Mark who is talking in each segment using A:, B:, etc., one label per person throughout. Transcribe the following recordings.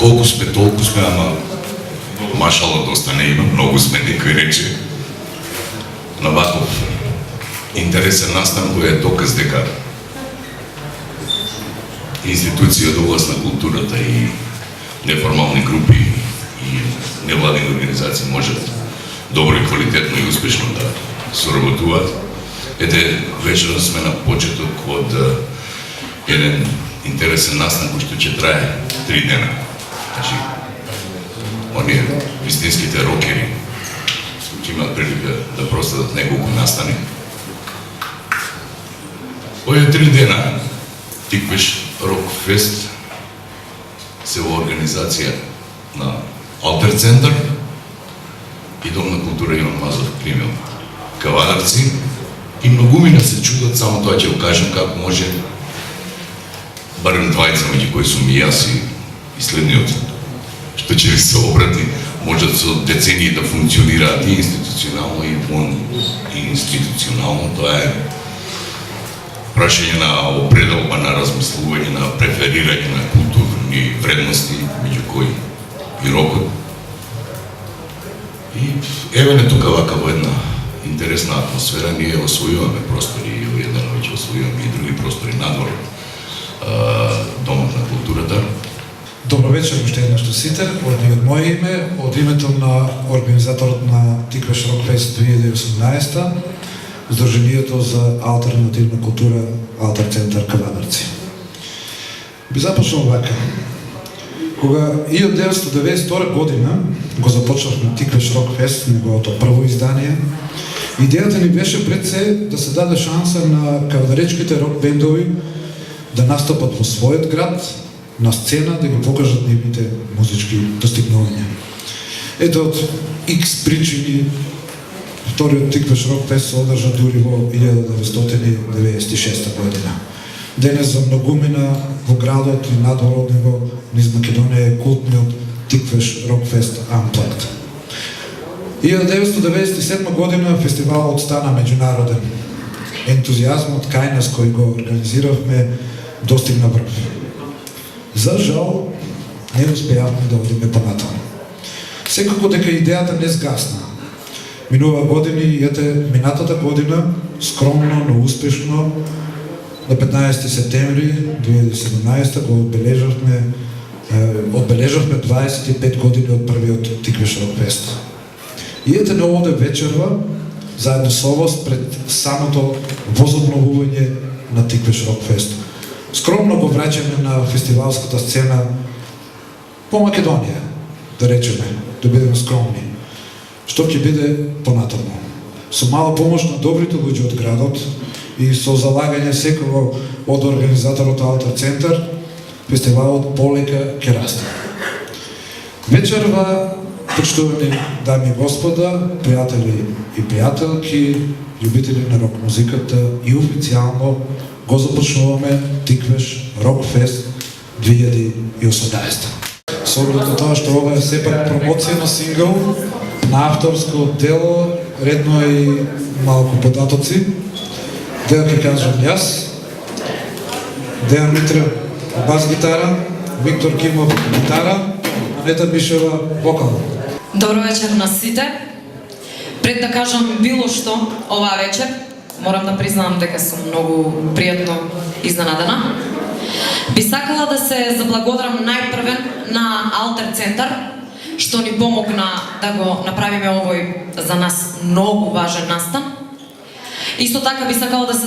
A: колку сме, толку сме, ама машала доста не има, многу сме, некој рече. На ваков интересен настан кој е доказ дека институција од област на културата и неформални групи и невладини организации можат добро и квалитетно и успешно да соработуваат. Ете, вечерно сме на почеток од еден интересен настан кој што ќе трае 3 дена. Значи, оние вистинските рокери ќе имат прилика да проследат неколку настани. Овие 3 дена Тиквеш Рок Фест се во организација на Алтер Центар и Дом на култура Иван Мазов Кримел Кавадарци и многумина се чудат, само тоа ќе го кажем како може барем двајца меѓу кои сум и јас и следниот што ќе ви се обрати, можат со децении да функционираат и институционално и вон и институционално. Тоа е прашање на определба, на размислување, на преферирање на културни вредности, меѓу кои и рокот. И еве не тука вака во една интересна атмосфера ние освојуваме простори, и еден веќе освојуваме и други простори надвор Домот на културата.
B: Добро вечер уште еднаш на сите, од моје име, од името на организаторот на Тиквеш Рок Фест 2018, Сдруженијето за алтернативна култура Алтер Центар Кавадарци. Би започнал вака. Кога 1992 година го започнавме Тиквеш Рок Фест, неговото прво издание, идејата ни беше пред се да се даде шанса на кавадаречките рок бендови да настапат во својот град, на сцена, да ги покажат нивните музички достигнувања. Ето од X причини вториот Тиквеш Рок Фест се одржа дури во 1996 година. Денес за многумина во градот и надворот него низ Македонија е култниот Тиквеш Рок Фест Unplugged. 1997 година фестивалот стана меѓународен. Ентузијазмот кај нас кој го организиравме достигна врв. За жал, не успеавме да одиме понатаму. Секако дека идејата не сгасна. Минува години и ете минатата година, скромно, но успешно, на 15 септември 2017 го одбележавме 25 години од првиот Тиквеш Рок Фест. И ете на овде вечерва, заедно со вас пред самото возобновување на Тиквеш Рок Фест. Скромно го враќаме на фестивалската сцена по Македонија, да речеме, да бидеме скромни. Што ќе биде понатаму. Со мала помош на добрите луѓе од градот и со залагање секој од организаторот Алтер Центар, фестивалот полека ќе расте. Вечерва, почитувани дами и господа, пријатели и пријателки, љубители на рок музиката и официјално го започнуваме Тиквеш Рок Фест 2018. Со оглед на тоа што ова е сепак промоција на сингл, на авторско дело, редно е и малку податоци. Дел ќе кажам јас, Дејан Митрев бас гитара, Виктор Кимов гитара, Анета Мишева вокал.
C: Добро вечер на сите. Пред да кажам било што оваа вечер, морам да признам дека сум многу пријатно изненадена. Би сакала да се заблагодарам најпрвен на Алтер Центар, што ни помогна да го направиме овој за нас многу важен настан. Исто така би сакала да се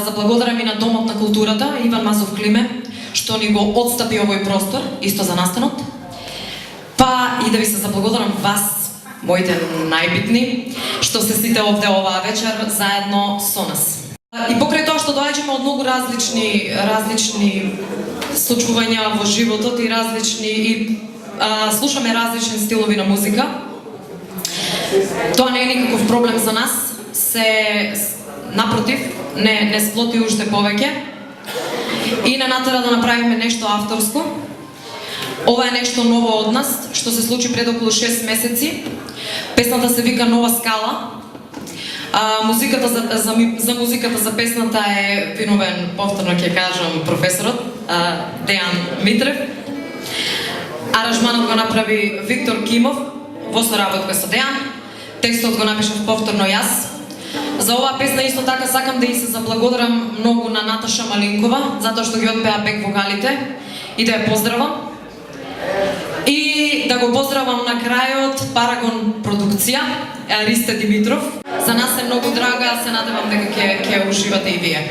C: заблагодарам и на Домот на културата Иван Мазов Климе, што ни го отстапи овој простор, исто за настанот. Па и да ви се заблагодарам вас, моите најбитни, што се сите овде оваа вечер заедно со нас. И покрај тоа што доаѓаме од многу различни случувања во животот и слушаме различни стилови на музика, тоа не е никаков проблем за нас, напротив, не сплоти уште повеќе и не натера да направиме нешто авторско. Ова е нешто ново од нас, што се случи пред околу 6 месеци. Песната се вика Нова скала. За музиката за песната е виновен, повторно ќе кажам, професорот Дејан Митрев. Аранжманот го направи Виктор Кимов во соработка со Дејан. Текстот го напишав повторно јас. За оваа песна исто така сакам да и се заблагодарам многу на Наташа Малинкова, затоа што ги отпеа бек вокалите и да ја поздравам. И да го поздравам на крајот Парагон продукција, Ристе Димитров. За нас е многу драга, се надевам дека ќе уживате и вие.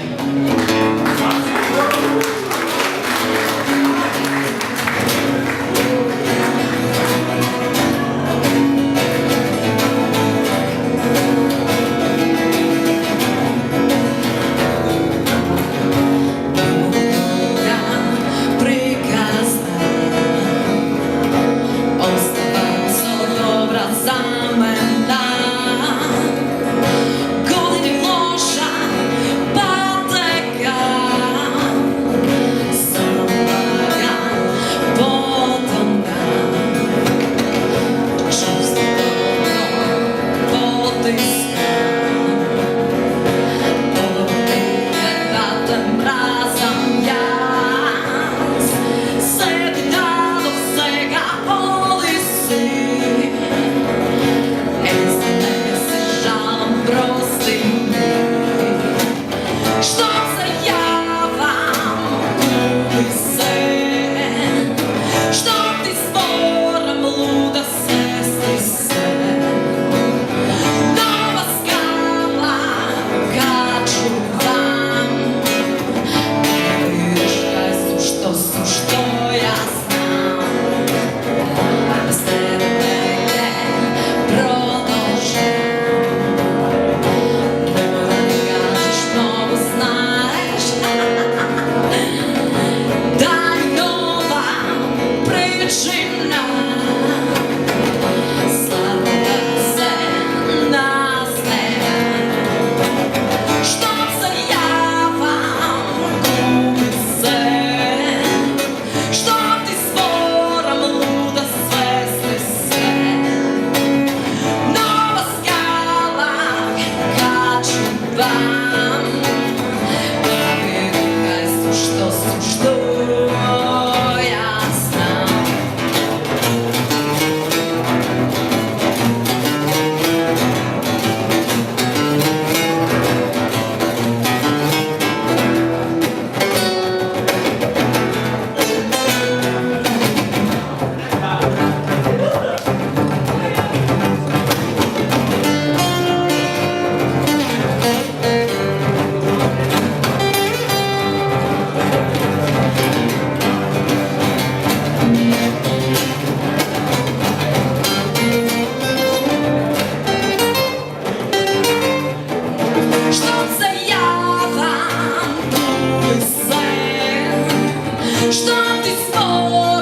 D: Что ты споришь?